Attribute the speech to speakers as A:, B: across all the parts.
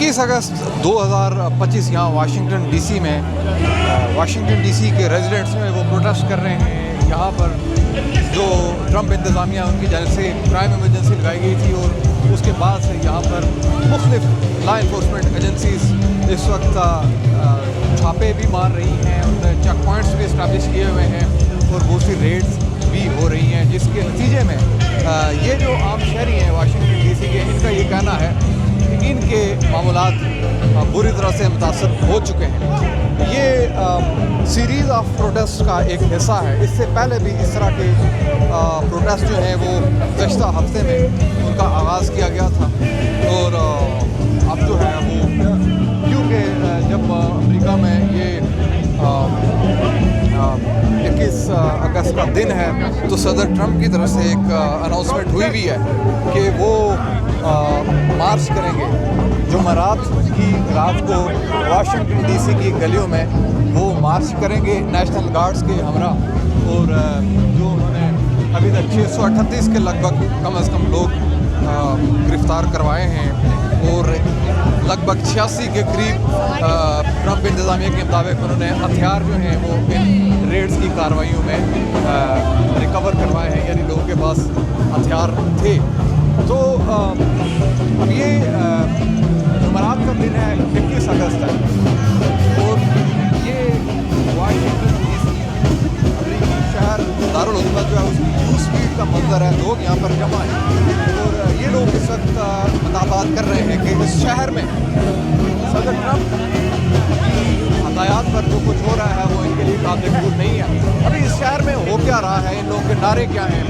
A: 21 अगस्त 2025 यहाँ Washington DC में Washington DC के रेजिडेंट्स में वो प्रोटेस्ट कर रहे हैं। यहाँ पर जो ट्रंप इंतज़ामिया उनकी जानिब से क्राइम इमरजेंसी लगाई गई थी और उसके बाद से यहाँ पर मुख्तलिफ लॉ इन्फोर्समेंट एजेंसीज इस वक्त छापे भी मार रही हैं, उनने चेक पॉइंट्स भी इस्टेब्लिश किए हुए हैं और बहुत सी रेड्स भी हो रही हैं, जिसके नतीजे में ये जो आम शहरी हैं वाशिंगटन डीसी के, इनका ये कहना है कि इनके मामलात बुरी तरह से मुतासर हो चुके हैं। ये सीरीज़ ऑफ प्रोटेस्ट का एक हिस्सा है। इससे पहले भी इस तरह के प्रोटेस्ट जो हैं वो गुज़श्ता हफ्ते में उनका आगाज़ किया गया था और अब जो है वो क्योंकि जब अमेरिका में ये 21 अगस्त का दिन है तो सदर ट्रंप की तरफ से एक अनाउंसमेंट हुई भी है कि वो मार्च करेंगे जुमेरात की रात को वाशिंगटन डीसी की गलियों में वो मार्च करेंगे नेशनल गार्ड्स के हमरा। और जो उन्होंने अभी तक 638 के लगभग कम से कम लोग गिरफ़्तार करवाए हैं और लगभग 86 के करीब ट्रंप इंतज़ामिया के मुताबिक उन्होंने हथियार जो हैं वो इन रेड्स की कार्रवाइयों में रिकवर करवाए हैं, यानी लोगों के पास हथियार थे। तो अब ये जुमेरात का दिन है, 21 अगस्त है और ये वाशिंगटन डीसी अमरीकी शहर दारुल हुकूमत जो है उसकी न्यूज़ स्पीड का मंजर है। लोग यहाँ पर जमा हैं और ये लोग इस वक्त मुताबात कर रहे हैं कि इस शहर में सदर ट्रंप की हदायत पर जो कुछ हो रहा है वो इनके लिए काबिल कबूल नहीं है। अभी इस शहर में हो क्या रहा है, इन लोगों के नारे क्या हैं,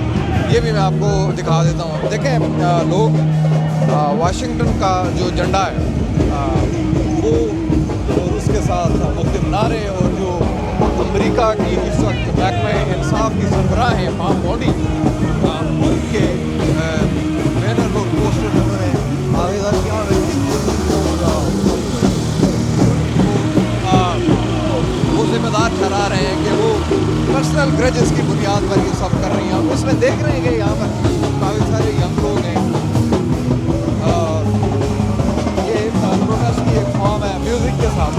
A: ये भी मैं आपको दिखा देता हूँ। देखें, लोग वाशिंगटन का जो झंडा है वो और उसके साथ मुख्तलिफ नारे और जो अमेरिका की इस वक्त महकमा इंसाफ की सरबराह हैं पाम बॉडी उनके बैनर और पोस्टर उन्होंने आवेदन किया वो जिम्मेदार ठहरा रहे हैं कि वो पर्सनल ग्रजेस की बुनियाद पर ये सब कर रही हैं। उसमें देख रहे हैं कि यहाँ पर काफ़ी सारे यंग लोग हैं। ये प्रोटेस्ट की एक फॉर्म है म्यूज़िक के साथ।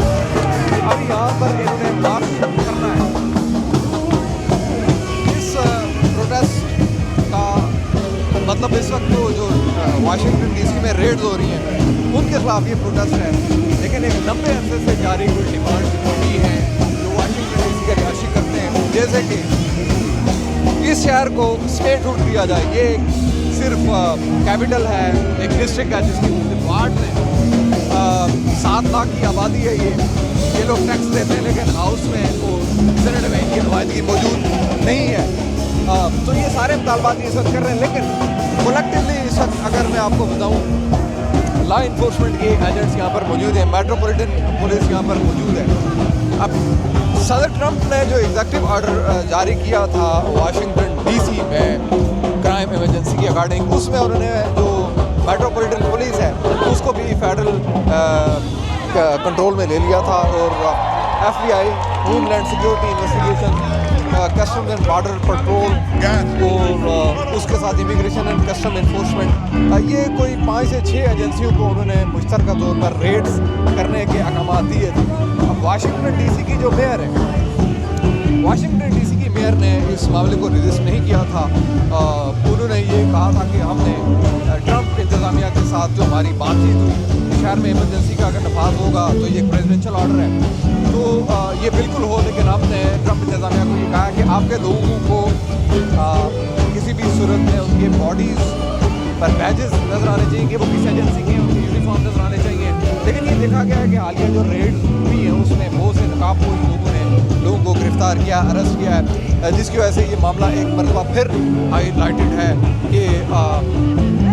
A: अब यहाँ पर इन्होंने मार्च करना है। इस प्रोटेस्ट का मतलब इस वक्त जो वाशिंगटन डीसी में रेड्स हो रही हैं उनके खिलाफ ये प्रोटेस्ट है, लेकिन एक लंबे अरसे से जारी कोई डिमांड होती है जो वाशिंगटन डीसी के रिहायशी करते हैं, जैसे कि इस शहर को स्टेटहुड दिया जाए। ये सिर्फ कैपिटल है, एक डिस्ट्रिक्ट है जिसकी वार्ड में 7 लाख की आबादी है। ये लोग टैक्स देते हैं, लेकिन हाउस में वो सेनेट में इनकी नुमाइंदगी मौजूद नहीं है। तो ये सारे मुतालबात इस वक्त कर रहे हैं, लेकिन कलेक्टिवली इस वक्त अगर मैं आपको बताऊँ लॉ इन्फोर्समेंट के एजेंट्स यहाँ पर मौजूद हैं, मेट्रोपॉलिटन पुलिस यहाँ पर मौजूद है। अब सदर ट्रंप ने जो एग्जीक्यूटिव ऑर्डर जारी किया था वाशिंगटन डीसी में क्राइम इमरजेंसी के अकॉर्डिंग, उसमें उन्होंने जो मेट्रोपॉलिटन पुलिस है उसको भी फेडरल कंट्रोल में ले लिया था और FBI, homeland security investigation, customs and border patrol और उसके साथ इमिग्रेशन एंड कस्टम इन्फोर्समेंट, ये कोई 5 से 6 एजेंसियों को उन्होंने मुश्तरका तौर पर रेड्स करने के अहकाम दिए थे। अब वाशिंगटन डीसी की जो मेयर है, वाशिंगटन डीसी की मेयर ने इस मामले को रजिस्ट नहीं किया था। उन्होंने ये कहा था कि हमने ट्रंप इंतज़ामिया के साथ जो हमारी बातचीत हुई, शहर में इमरजेंसी का अगर नफाज होगा तो ये प्रेसिडेंशियल ऑर्डर है तो ये बिल्कुल हो, लेकिन हमने ट्रंप इंतज़ामिया को ये कहा कि आपके लोगों को किसी भी सूरत में उनके बॉडीज़ पर बैजेस नज़र आने चाहिए कि वो किस एजेंसी के, उनके यूनिफॉर्म नज़र आने चाहिए। लेकिन ये देखा गया है कि हालिया जो रेड्स हुई हैं उसमें बहुत से नकाबपोश लोगों को गिरफ़्तार किया, अरेस्ट किया है, जिसकी वजह से ये मामला एक मरतबा फिर हाईलाइटेड है कि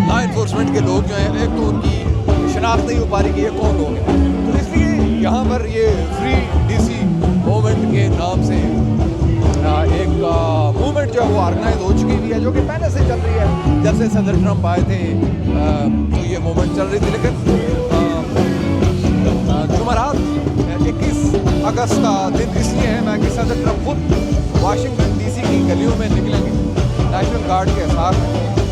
A: लॉ इन्फोर्समेंट के लोग जो हैं, एक तो उनकी शनाख्त नहीं हो पा रही कि ये कौन लोग हैं। तो इसलिए यहाँ पर ये फ्री डीसी मूवमेंट के नाम से एक मूवमेंट जो है वो ऑर्गेनाइज हो चुकी हुई है, जो कि पहले से चल रही है। जब से सदर ट्रंप आए थे तो ये मूवमेंट चल रही थी, लेकिन जुमेरात 21 अगस्त का दिन इसलिए है मैं कि सदर ट्रंप खुद वाशिंगटन डीसी की गलियों में निकलेंगे नेशनल गार्ड के साथ,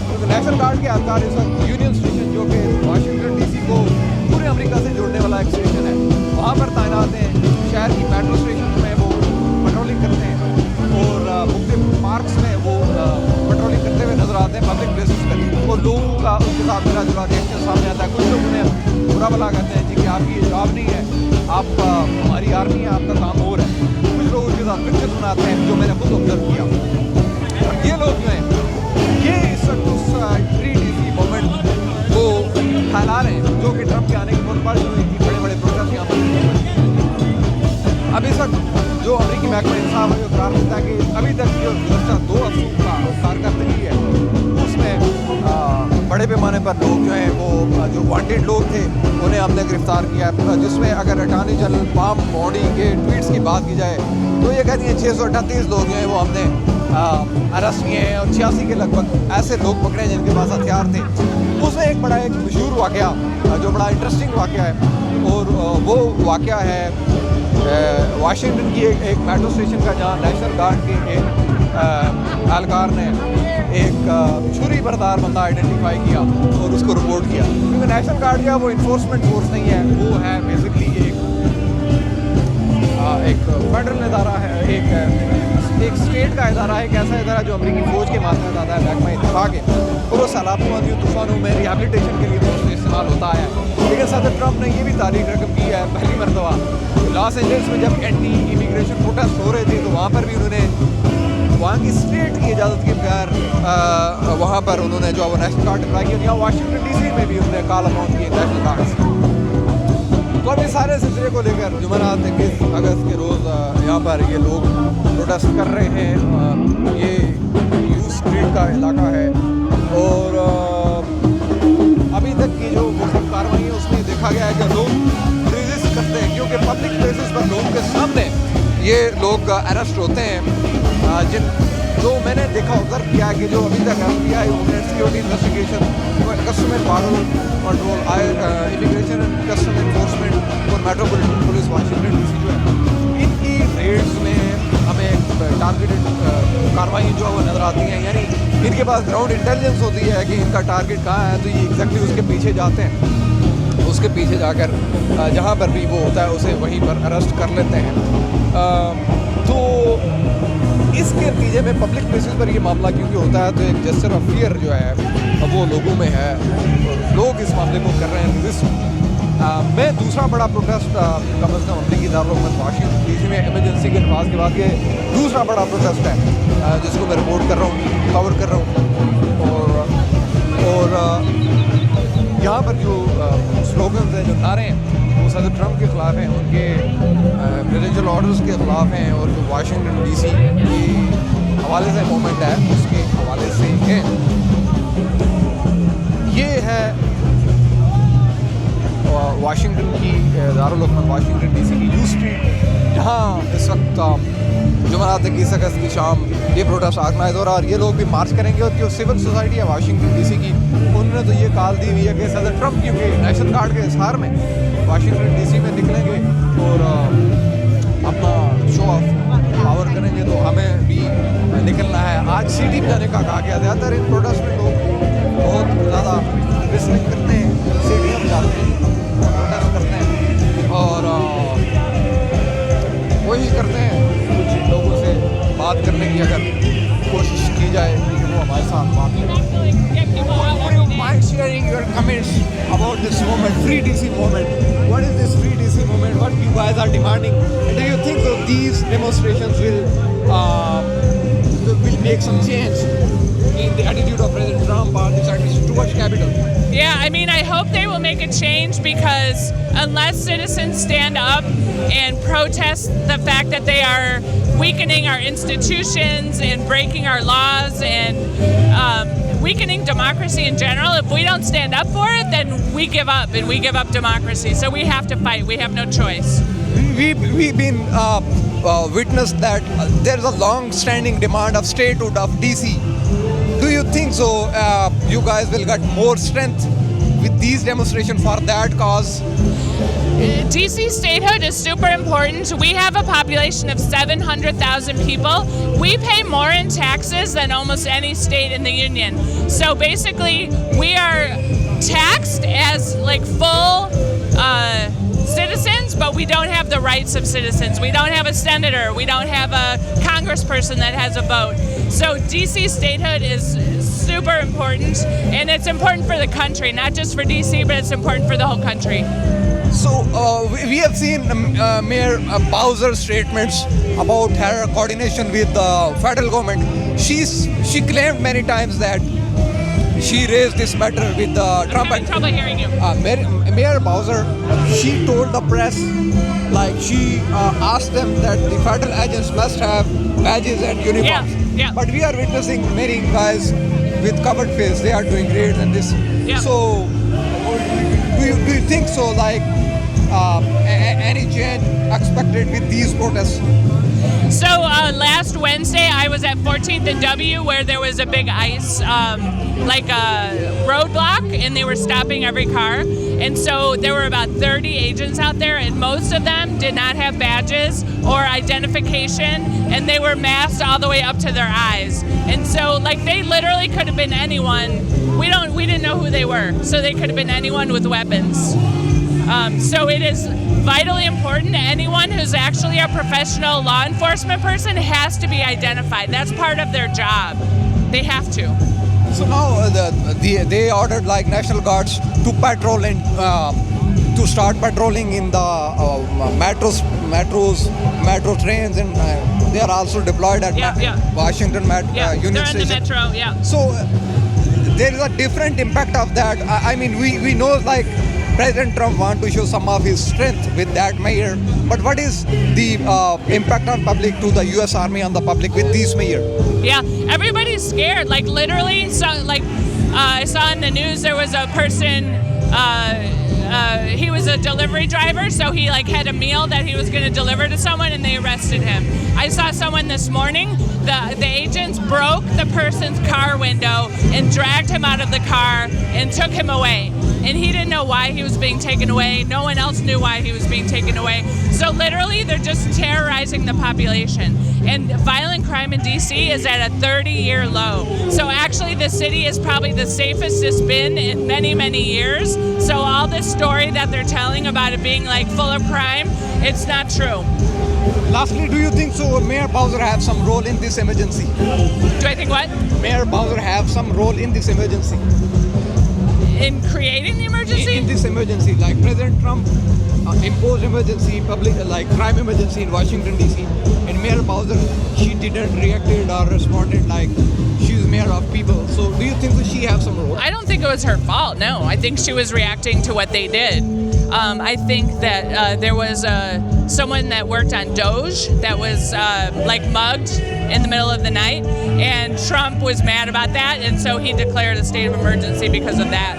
A: क्योंकि नेशनल गार्ड के एहलकार इस वक्त यूनियन स्टेशन जो कि वाशिंगटन डीसी को पूरे अमेरिका से जोड़ बड़ा एक स्टेशन है, वहाँ पर तैनात हैं। शहर की मेट्रो स्टेशन में वो पेट्रोलिंग करते हैं और मुख्तलिफ पार्क्स में वो पेट्रोलिंग करते हुए नजर आते हैं पब्लिक प्लेसेस पर। और लोगों का उनके साथ मिला जुला रिएक्शन सामने आता है। कुछ लोग उन्हें बुरा भला कहते हैं जी कि आपकी ये जॉब नहीं है, आप हमारी आर्मी है, आपका काम और है। कुछ लोग उनके साथ पिक्चर सुनाते हैं जो मैंने खुद ऑब्जर्व किया। और ये लोग जो हैं ये इस वक्त उस फ्री डीसी मूवमेंट को फैला रहे हैं जो कि ट्रम्प के आने के बाद शुरू हुई थी। बड़े बड़े प्रोटेस्ट यहाँ पर अब इस वक्त जो अमरीकी महकमा इंसाफ है करार देता है कि अभी तक जो गुज़श्ता 2 हफ्तों का कारकर्दगी है उसमें बड़े पैमाने पर लोग जो हैं वो जो वांटेड लोग थे उन्हें हमने गिरफ्तार किया, जिसमें अगर अटॉर्नी जनरल पाम मोडी के ट्वीट्स की बात की जाए तो ये कहती हैं 638 लोग जो हैं वो हमने अरेस्ट किए हैं और 86 के लगभग ऐसे लोग पकड़े हैं जिनके पास हथियार थे। उसमें एक बड़ा एक मशहूर वाक़या जो बड़ा इंटरेस्टिंग वाक़या है और वो वाक़या है वाशिंगटन की एक मेट्रो स्टेशन का, जहाँ नेशनल गार्ड के एक एहलकार ने एक छुरी बरदार बंदा आइडेंटिफाई किया और उसको रिपोर्ट किया। क्योंकि नेशनल गार्ड जो है वो इन्फोर्समेंट फोर्स नहीं है, वो है बेसिकली एक फेडरल इदारा है, एक स्टेट का इदारा है, एक ऐसा इदारा जो अमरीकी फ़ौज के माध्यम से आता है, महकमा इत्तफ़ाक़ है और वो सैलाबों आंधियों तूफ़ानों में रिहेबिलिटेशन के लिए दोस्त इस्तेमाल होता है। लेकिन सदर ट्रम्प ने ये भी तारीख रकम की है पहली मरतबा लॉस एंजल्स में जब एंटी इमिग्रेशन प्रोटेस्ट हो रहे थे तो वहाँ पर भी उन्होंने वहाँ की स्टेट की इजाज़त के बगैर वहाँ पर उन्होंने जो है नेशनल गार्ड अप्लाई किया। यहाँ वाशिंगटन डीसी में भी उन्होंने कॉल अकाउंट किए नेशनल गार्ड। तो अब इस सारे सिलसिले को लेकर जुमेरात 21 अगस्त के रोज़ यहाँ पर ये लोग प्रोटेस्ट कर रहे हैं। ये यू स्ट्रीट का इलाका है और अभी तक की जो मुख्तलिफ कार्रवाई है उसमें देखा गया है कि लोग रेजिस्ट करते हैं क्योंकि पब्लिक प्लेसेस पर लोगों के सामने ये लोग अरेस्ट होते हैं। जो मैंने देखा ऑब्जर्व किया कि जो अभी तक FBI, homeland security investigation, customer control, immigration and custom enforcement और मेट्रोपॉलिटन पुलिस वाशिंगटन डीसी जो है इनकी रेड्स में हमें टारगेटेड कार्रवाई जो है वो नज़र आती हैं। यानी इनके पास ग्राउंड इंटेलिजेंस होती है कि इनका टारगेट कहाँ है, तो ये एग्जैक्टली उसके पीछे जाते हैं, उसके पीछे जाकर जहाँ पर भी वो होता है उसे वहीं पर अरेस्ट कर लेते हैं। तो इसके नतीजे में पब्लिक प्लेसेस पर ये मामला क्योंकि होता है तो एक जेस्चर ऑफ फियर जो है वो लोगों में है और लोग इस मामले को कर रहे हैं रेजिस्ट। मैं दूसरा बड़ा प्रोटेस्ट कम अज़ कम अमरीकी दारुल वाशिंगटन डीसी में इमरजेंसी के नफाज के बाद ये दूसरा बड़ा प्रोटेस्ट है जिसको मैं रिपोर्ट कर रहा हूँ, कवर कर रहा हूँ। और यहाँ पर जो स्लोगन्स हैं, जो नारे हैं, वो सदर ट्रम्प के ख़िलाफ़ हैं, उनके प्रेसिडेंशियल ऑर्डर्स के ख़िलाफ़ हैं और जो वाशिंगटन डीसी के हवाले से मूवमेंट है उसके हवाले से है। ये है वाशिंगटन की दारुल हुकूमत वाशिंगटन डीसी की यू स्ट्रीट, जहाँ इस वक्त जुमेरात 21 अगस्त की शाम ये प्रोटेस्ट ऑर्गेनाइज हो रहा है और ये लोग भी मार्च करेंगे। और जो सिविल सोसाइटी है वाशिंगटन डीसी की, उन्होंने तो ये कॉल दी हुई है कि सदर ट्रम्प क्योंकि नेशनल गार्ड के इज़हार में वाशिंगटन डीसी में निकलेंगे और अपना शो ऑफ पावर करेंगे, तो हमें भी निकलना है। आज सिटी में जाने का कहा गया। ज़्यादातर इन प्रोटेस्ट में लोग बहुत ज़्यादा रिस्पेक्ट करते हैं, सिटी में जाते हैं, प्रोटेस्ट करते हैं और कोशिश करते हैं कुछ लोगों से बात करने की अगर कोशिश की जाए कि वो हमारे साथ बात करें। Would you mind sharing your comments about this movement, Free DC movement? What is this Free DC movement? What you guys are demanding? Do you think that these demonstrations will make some change in the attitude of President Trump or the country towards Capitol?
B: Yeah, I mean, I hope they will make a change because unless citizens stand up and protest the fact that they are weakening our institutions and breaking our laws and weakening democracy in general, if we don't stand up for it, then we give up and we give up democracy. So we have to fight. We have no choice.
A: We've been witnessed that there is a long-standing demand of statehood of DC. Do you think so? You guys will get more strength with these demonstrations for that cause?
B: DC statehood is super important. We have a population of 700,000 people. We pay more in taxes than almost any state in the union. So basically, we are taxed as like full we don't have the rights of citizens. We don't have a senator. We don't have a congressperson that has a vote. So DC statehood is super important, and it's important for the country, not just for DC, but it's important for the whole country.
A: So we have seen Mayor Bowser's statements about her coordination with the federal government. She claimed many times that she raised this matter with Trump.
B: I'm having trouble hearing you.
A: Mayor Bowser, she told the press, like she asked them that the federal agents must have badges and uniforms.
B: Yeah.
A: But we are witnessing many guys with covered face. They are doing raids and this.
B: Yeah.
A: So do you think so? Like any change expected with these protests?
B: So last Wednesday, I was at 14th and W, where there was a big ICE roadblock, and they were stopping every car. And so there were about 30 agents out there, and most of them did not have badges or identification, and they were masked all the way up to their eyes. And so, they literally could have been anyone. We didn't know who they were, so they could have been anyone with weapons. So it is vitally important. Anyone who's actually a professional law enforcement person has to be identified. That's part of their job. They have to.
A: So now they ordered National Guards to patrol and to start patrolling in the metro trains, and they are also deployed at Washington Union
B: they're
A: Station.
B: in the metro. Yeah.
A: So there is a different impact of that. I mean, we know President Trump wants to show some of his strength with that mayor, but what is the impact on public, to the U.S. Army, on the public with these mayor?
B: Yeah, everybody's scared. Literally, so I saw in the news there was a person. He was a delivery driver, so he had a meal that he was going to deliver to someone, and they arrested him. I saw someone this morning. The agents broke the person's car window and dragged him out of the car and took him away. And he didn't know why he was being taken away. No one else knew why he was being taken away. So literally, they're just terrorizing the population. And violent crime in DC is at a 30-year low. So actually, the city is probably the safest it's been in many, many years. So all this story that they're telling about it being full of crime, it's not true.
A: Lastly, do you think so Mayor Bowser have some role in this emergency?
B: Do I think what?
A: Mayor Bowser have some role in this emergency?
B: In creating the emergency?
A: In this emergency, President Trump imposed emergency, public crime emergency in Washington DC, and Mayor Bowser, she didn't reacted or responded she's mayor of people. So do you think that she have some role?
B: I don't think it was her fault. No, I think she was reacting to what they did. I think that there was someone that worked on Doge that was mugged in the middle of the night, and Trump was mad about that, and so he declared a state of emergency because of that.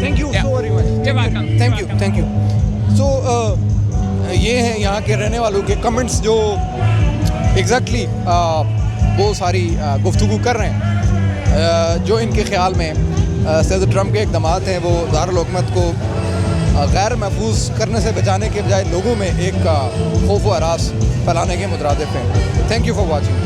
A: Thank you so very much.
B: You're welcome.
A: Thank you. So ये हैं यहाँ के रहने वालों के comments जो exactly बहुत सारी गुफ्तगू कर रहे हैं, जो इनके ख्याल में सदर ट्रम्प के इक़दामात हैं वो दारुल हुकूमत को गैर महफूज करने से बचाने के बजाय लोगों में एक खौफ व हरास फैलाने के मुतरादिफ हैं. Thank you for watching.